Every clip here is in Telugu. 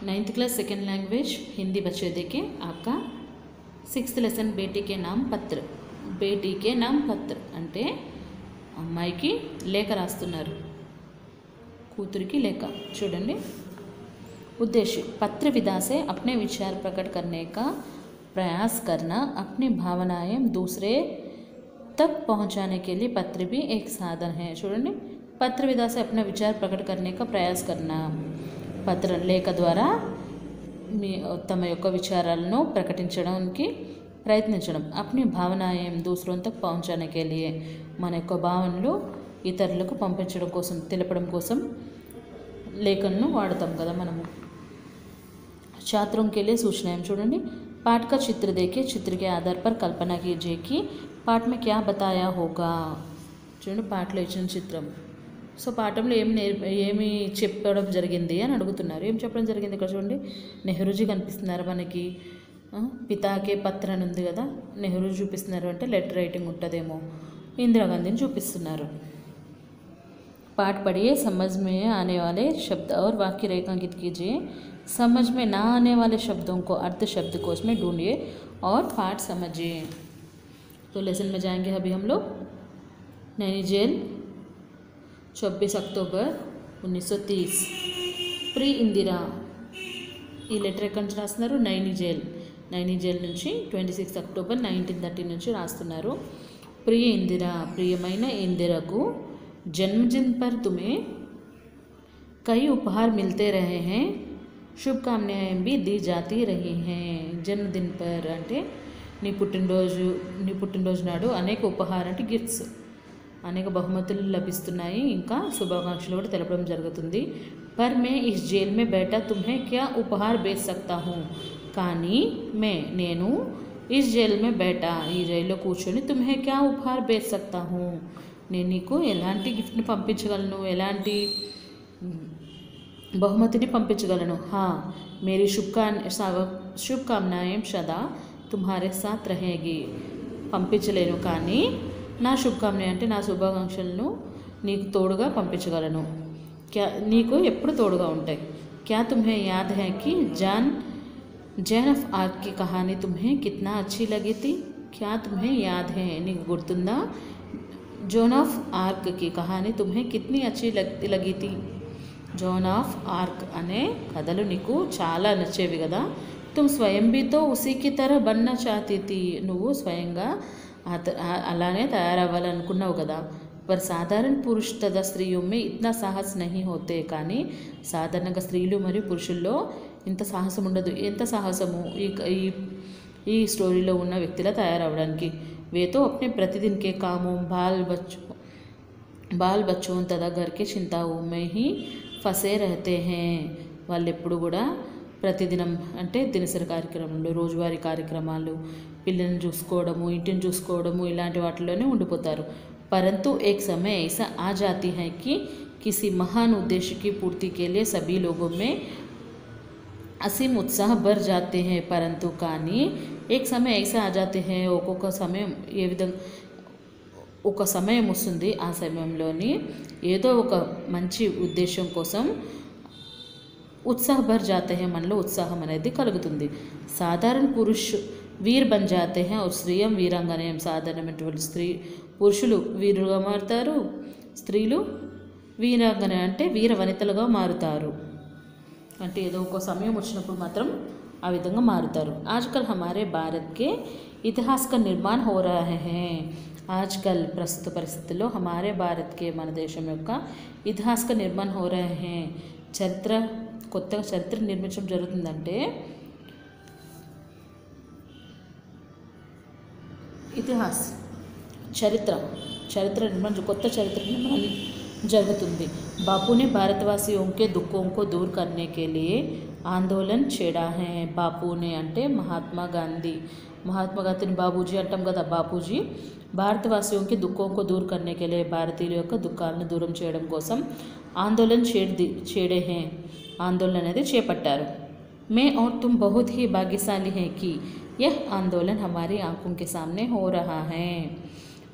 9th class second language Hindi बच्चे देखें आपका 6th लेसन बेटी के नाम पत्र बेटी के नाम पत्र అంటే అమ్మాయికి లేఖ రాస్తున్నారు కూతురికి లేఖ చూడండి उद्देश्य पत्र विधा से अपने विचार प्रकट करने का प्रयास करना अपनी भावनाएं दूसरे तक पहुंचाने के लिए पत्र भी एक साधन है చూడండి पत्र विधा से अपना विचार प्रकट करने का प्रयास करना పత్ర లేఖ ద్వారా మీ తమ యొక్క విచారాలను ప్రకటించడానికి ప్రయత్నించడం अपनी भावनाएं दूसरों तक पहुंचाने के लिए మన యొక్క భావనలు ఇతరులకు పంపించడం కోసం తెలపడం కోసం లేఖలను వాడతాం కదా మనము छात्रों के लिए सूचनाएं చూడండి पाठ का चित्र देखिए चित्र के आधार पर कल्पना कीजिए कि पाठ में क्या बताया होगा చూడండి పాఠలో ఇచ్చిన చిత్రం సో పాఠంలో ఏమి చెప్పడం జరిగింది అని అడుగుతున్నారు ఏం చెప్పడం జరిగింది ఇక్కడ చూడండి నెహ్రూజీ కనిపిస్తున్నారు మనకి పితాకే పత్ర అని ఉంది కదా నెహ్రూ చూపిస్తున్నారు అంటే లెటర్ రైటింగ్ ఉంటుందేమో ఇందిరాగాంధీని చూపిస్తున్నారు पाठ पढ़िए समझ में आने वाले शब्द और वाक्य रेखांकित कीजिए समझ में ना आने वाले शब्दों को अर्थ शब्दकोश में ढूंढिए और पाठ समझिए तो लेसन में जाएंगे अभी हम लोग नैनी जेल 24 अक्टूबर 1930 प्री इंदिरा ఈ లెటర్ ఎక్కడి నుంచి రాస్తున్నారు నైనీ జైల్ నుంచి 26 అక్టోబర్ 1930 నుంచి రాస్తున్నారు ప్రియ ఇందిరా ప్రియమైన ఇందిరకు जन्मदिन पर तुम्हें कई उपहार मिलते रहे हैं शुभकामनाएं भी दी जाती रही हैं जन्मदिन पर అంటే నీ పుట్టినరోజు నాడు అనేక ఉపహారం అంటే గిఫ్ట్స్ అనేక బహుమతులు లభిస్తున్నాయి ఇంకా శుభాకాంక్షలు కూడా తెలపడం జరుగుతుంది पर मैं इस जेल में बैठा तुम्हें क्या उपहार भेज सकता हूँ కానీ నేను इस जेल में बैठा ఈ జైల్లో కూర్చొని तुम्हें क्या उपहार भेज सकता हूँ నేను నీకు ఎలాంటి గిఫ్ట్ని పంపించగలను ఎలాంటి బహుమతిని పంపించగలను हाँ मेरी शुभकामनाएं सदा तुम्हारे साथ रहेगी పంపించలేను కానీ నా శుభకామన అంటే నా శుభాకాంక్షలను నీకు తోడుగా పంపించగలను నీకు ఎప్పుడు తోడుగా ఉంటాయి क्या तुम्हें याद है कि जैन ऑफ आर्क की कहानी तुम्हें कितना अच्छी लगी थी क्या तुम्हें याद है నీకు గుర్తుందా जॉन ऑफ आर्क की कहानी तुम्हें कितनी अच्छी लगी थी जॉन ऑफ आर्क अने कथलु नीकु चाला नच्चेवी कदा तुम स्वयं भी तो उसी की तरह बनना चाहती थी నువ్వు స్వయంగా అలానే తయారవ్వాలనుకున్నావు కదా पर साधारण पुरुष तथा स्त्रियों में इतना साहस नहीं होते కానీ సాధారణంగా స్త్రీలు మరియు పురుషుల్లో ఇంత సాహసం ఉండదు ఎంత సాహసము ఈ స్టోరీలో ఉన్న వ్యక్తిలా తయారవడానికి वे तो अपने प्रतिदिन के कामों बाल बच्चों तथा घर के चिंताओं में ही फंसे रहते हैं వాళ్ళు ఎప్పుడు కూడా ప్రతిదినం అంటే దినసరి కార్యక్రమాలు రోజువారీ కార్యక్రమాలు పిల్లల్ని చూసుకోవడము ఇంటిని చూసుకోవడము ఇలాంటి వాటిలోనే ఉండిపోతారు परंतु एक समय ऐसा आ जाती है कि किसी महान उद्देश्य की पूर्ति के लिए सभी लोगों में असीम उत्साह भर जाते हैं परंतु కానీ एक समय ऐसा आ जाते हैं ఒక్కొక్క సమయం ఏ విధంగా ఒక సమయం వస్తుంది ఆ సమయంలోని ఏదో ఒక మంచి ఉద్దేశం కోసం उत्साह भर जाते हैं మనలో ఉత్సాహం అనేది కలుగుతుంది సాధారణ పురుష వీర్ బన్ जाते हैं और స్త్రీయం వీరాంగనేయం సాధారణమైనటువంటి పురుషులు వీరులుగా మారుతారు స్త్రీలు వీరాంగన అంటే వీర వనితలుగా మారుతారు అంటే ఏదో ఒక సమయం వచ్చినప్పుడు మాత్రం ఆ విధంగా మారుతారు आजकल हमारे भारत के इतिहास का निर्माण हो रहा है आजकल प्रस्तुत परिस्थितिలో हमारे भारत के మన దేశం యొక్క इतिहास का निर्माण हो रहे हैं చరిత్ర కొత్తగా చరిత్ర నిర్మించడం జరుగుతుందంటే ఇతిహాస్ చరిత్ర నిర్మాణం కొత్త చరిత్ర నిర్మాణం జరుగుతుంది बापू ने भारतवासियों के दुखों को दूर करने के लिए आंदोलन छेड़ा है बापू ने అంటే మహాత్మా గాంధీని బాబూజీ అంటాం కదా బాపూజీ భారతవాసియోంకి దుఃఖంకు దూర్ करने के लिए భారతీయుల యొక్క దుఃఖాలను దూరం చేయడం కోసం ఆందోళన छेड़े हैं ఆందోళన అనేది చేపట్టారు मैं और तुम बहुत ही भाग्यशाली हैं कि यह आंदोलन हमारी आंखों के सामने हो रहा है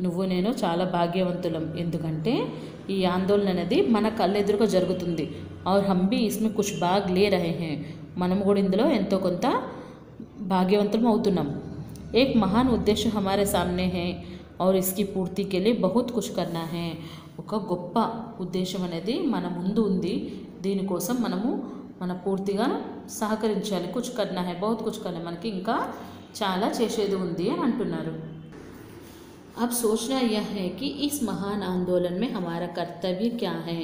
నువ్వు నేను చాలా భాగ్యవంతులం ఎందుకంటే ఈ ఆందోళన అనేది మన కళ్ళెదురుగా జరుగుతుంది और हम भी इसमें कुछ भाग ले रहे हैं మనము కూడా ఇందులో ఎంతో కొంత భాగ్యవంతులం అవుతున్నాం. एक महान उद्देश्य हमारे सामने है और इसकी पूर्ति के लिए बहुत कुछ करना है. ఒక గొప్ప ఉద్దేశం అనేది మన ముందు ఉంది. దీనికోసం మనము మన పూర్తిగా సహకరించాలి. కుచ్ కర్నా హై, బహుత్ కుచ్ కర్నా, మనకి ఇంకా చాలా చేసేది ఉంది అని అంటున్నారు. अब सोचना यह है कि इस महान आंदोलन में हमारा कर्तव्य क्या है.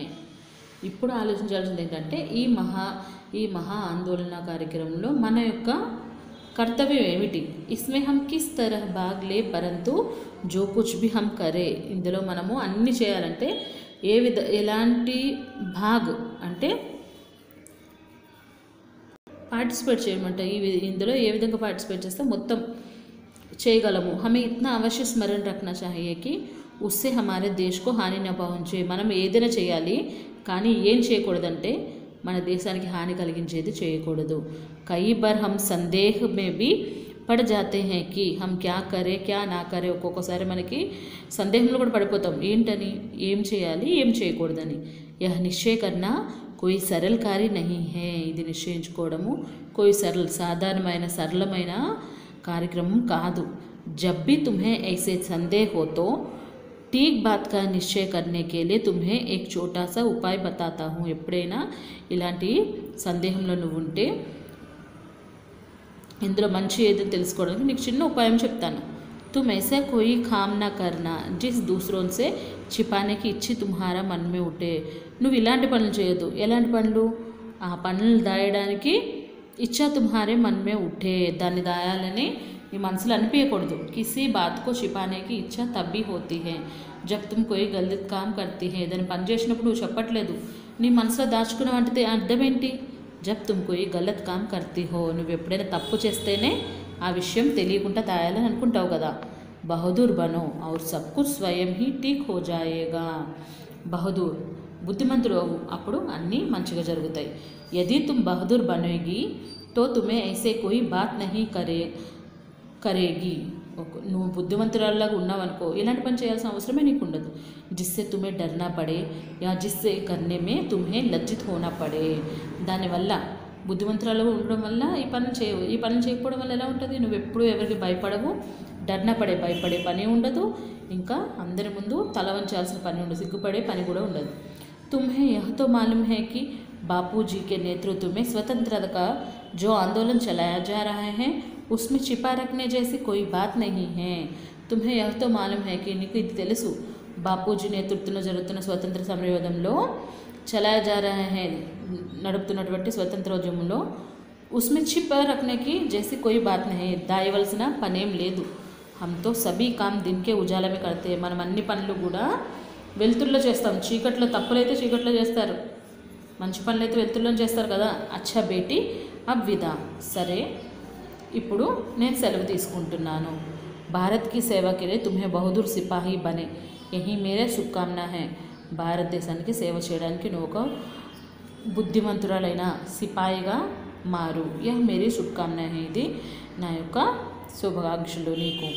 ఇప్పుడు ఆలోచించాల్సింది ఏంటంటే ఈ మహా ఆందోళన కార్యక్రమంలో మన యొక్క కర్తవ్యం ఏమిటి. इसमें हम किस तरह भाग ले परंतु जो कुछ भी हम करें, ఇందులో మనము అన్ని చేయాలంటే ఎలాంటి భాగ్ అంటే పార్టిసిపేట్ చేయమంటే ఇందులో ఏ విధంగా పార్టిసిపేట్ చేస్తే మొత్తం చేయగలము. हमें इतना अवश्य स्मरण रखना चाहिए कि उससे हमारे देश को हानि न पहुंचे. మనం ఏదైనా చేయాలి కానీ ఏం చేయకూడదంటే మన దేశానికి హాని కలిగించేది చేయకూడదు. కई बार हम संदेह में भी పड़ जाते हैं कि हम क्या करें क्या ना करें. ఒక్కొక్కసారి మనకి సందేహంలో కూడా పడిపోతాం. ఏంటని, ఏం చేయాలి ఏం చేయకూడదని. यह निश्चय करना कोई सरल कार्य नहीं है. ఇది నిశ్చయించుకోవడము कोई సాధారణమైన సరళమైన కార్యక్రమం కాదు. जब भी तुम्हें ऐसे संदेह हो तो ठीक बात का निश्चय करने के लिए तुम्हें एक छोटा सा उपाय बताता हूँ. ఎప్పుడైనా ఇలాంటి సందేహంలో నువ్వు ఉంటే ఇందులో మంచి ఏదో తెలుసుకోవడానికి నీకు చిన్న ఉపాయం చెప్తాను. तुम ऐसा कोई काम ना करना जिस दूसरों से छिपाने की इच्छा तुम्हारा मन में उठे. నువ్వు ఇలాంటి పనులు చేయొద్దు. ఎలాంటి పనులు? ఆ పనులు దాయడానికి ఇచ్చా తుమ్హారే మన్మే ఉఠే, దాన్ని దాయాలని మీ మనసులో అనిపించకూడదు. కిసీ బాత్ కో छिपाने की इच्छा तभी होती है जब तुम कोई गलत काम करती है. దాన్ని పని చేసినప్పుడు నువ్వు చెప్పట్లేదు, నీ మనసులో దాచుకున్న అంటే అర్థం ఏంటి? జబ్ తుమ్ కోయి గలత్ కామ్ కర్తీ హో, నువ్వు ఎప్పుడైనా తప్పు చేస్తేనే ఆ విషయం తెలియకుండా దాయాలని అనుకుంటావు కదా. బహదూర్ బనో ఔర్ సబ్ కుచ్ స్వయం హీ ఠీక్ హో జాయేగా. బహదూర్, బుద్ధిమంతుడు అవు, అప్పుడు అన్నీ మంచిగా జరుగుతాయి. యదీ తుమ్ బహదూర్ బనేగి తో తుమే ఐసే కోయి బాత్ నహీ కరేగి. నువ్వు బుద్ధిమంతురాల్లాగా ఉన్నావనుకో, ఇలాంటి పని చేయాల్సిన అవసరమే నీకు ఉండదు. జిస్సే తుమే డర్నా పడే యా జిస్సే కర్నే మే తుమ్హే లజ్జిత్ హోనా పడే. దానివల్ల బుద్ధిమంతురాలుగా ఉండడం వల్ల ఈ పని చేయకపోవడం వల్ల ఎలా ఉంటుంది? నువ్వు ఎప్పుడూ ఎవరికి భయపడవు, డర్నా భయపడే పని ఉండదు, ఇంకా అందరి ముందు తల వంచాల్సిన పని ఉండదు, సిగ్గుపడే పని కూడా ఉండదు. తుమ్హే యహ్ తో మాలూమ్ హై కి बापूजी के नेतृत्व में स्वतंत्रता का जो आंदोलन चलाया जा रहा है उसमें छिपा रखने जैसी कोई बात नहीं है. तुम्हें यह तो मालूम है कि నీకు ఇది తెలుసు, బాపూజీ నేతృత్వంలో జరుగుతున్న స్వతంత్ర సమరయోధంలో చలాయా జా రహా హై, నడుపుతున్నటువంటి స్వతంత్రోద్యమంలో उसमें छिपा रखने की जैसी कोई बात नहीं, దాయవలసిన పనేం లేదు. हम तो सभी काम दिन के उजाला में करते हैं. మనం అన్ని పనులు కూడా వెలుతురులో చేస్తాం. చీకట్లో తప్పులైతే చీకట్లో చేస్తారు, మంచి పనులు అయితే వెలుతురులో చేస్తారు కదా. అచ్చా బేటీ అబ్ విదా. సరే, ఇప్పుడు నేను సెలవు తీసుకుంటున్నాను. భారత్ కి సేవా కే లియే తుమ్హే బహదూర్ సిపాహీ బనే యహీ మేరే శుభకామనా హై. భారతదేశానికి సేవ చేయడానికి నువ్వు ఒక బుద్ధిమంతురాలైన సిపాయిగా మారు. యహ్ మేరీ శుభకామనా హై, ఇది నా యొక్క శుభాకాంక్షలు నీకు.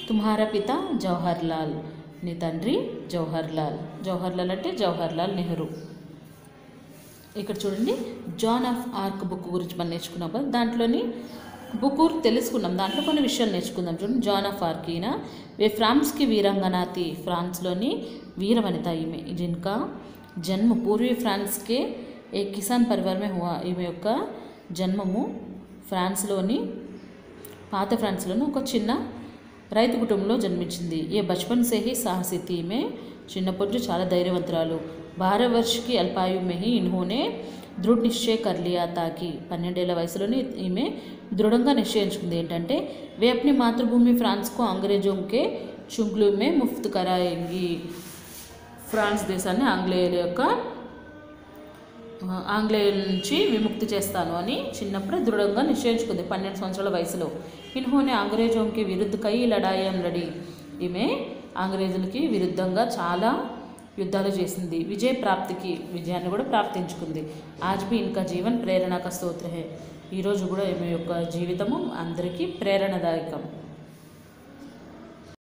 తుమ్హారా పిత జవహర్ లాల్, నీ తండ్రి జవహర్ లాల్. జవహర్ లాల్ అంటే జవహర్ లాల్ నెహ్రూ. ఇక్కడ చూడండి, జాన్ ఆఫ్ ఆర్క్ బుక్ గురించి మనం నేర్చుకున్నాం కదా, దాంట్లోని బుక్ తెలుసుకున్నాం, దాంట్లో కొన్ని విషయాలు నేర్చుకుందాం. చూడండి, జాన్ ఆఫ్ ఆర్క్ ఈయన ఫ్రాన్స్కి వీరంగనా థీ, ఫ్రాన్స్లోని వీరవనిత ఈమె, జిన్కా జన్మ పూర్వీ ఫ్రాన్స్కే ఏ కిసాన్ పరివార్ మే హువా. ఈమె యొక్క జన్మము ఫ్రాన్స్లోని పాత ఫ్రాన్స్లోని ఒక చిన్న రైతు కుటుంబంలో జన్మించింది. ఏ బచ్పన్ సే హీ సాహసి థీ, ఈమె చిన్నప్పటి నుంచి చాలా ధైర్యవంతురాలు. 12 वर्ष की अल्पायु में ही इन्होंने దృఢ నిశ్చయ कर लिया था कि 12 ఏళ్ల వయసులోనే ఈమె దృఢంగా నిశ్చయించుకుంది ఏంటంటే వే అప్ని మాతృభూమి ఫ్రాన్స్ को अंग्रेजों के चुंगली में मुफ्त कराएंगी. ఫ్రాన్స్ దేశాన్ని ఆంగ్లేయుల నుంచి విముక్తి చేస్తాను అని చిన్నప్పుడే దృఢంగా నిశ్చయించుకుంది 12 సంవత్సరాల వయసులో. ఇన్హోనే అంగ్రేజోంకి విరుద్ధ కై లడాయం లడి, ఈమె అంగ్రేజులకి విరుద్ధంగా చాలా యుద్ధాలు చేసింది. విజయాన్ని కూడా ప్రాప్తించుకుంది. ఆజ్ भी इनका जीवन प्रेरणा का स्रोत है. ఈరోజు కూడా ఈమె యొక్క జీవితము అందరికీ ప్రేరణదాయకం.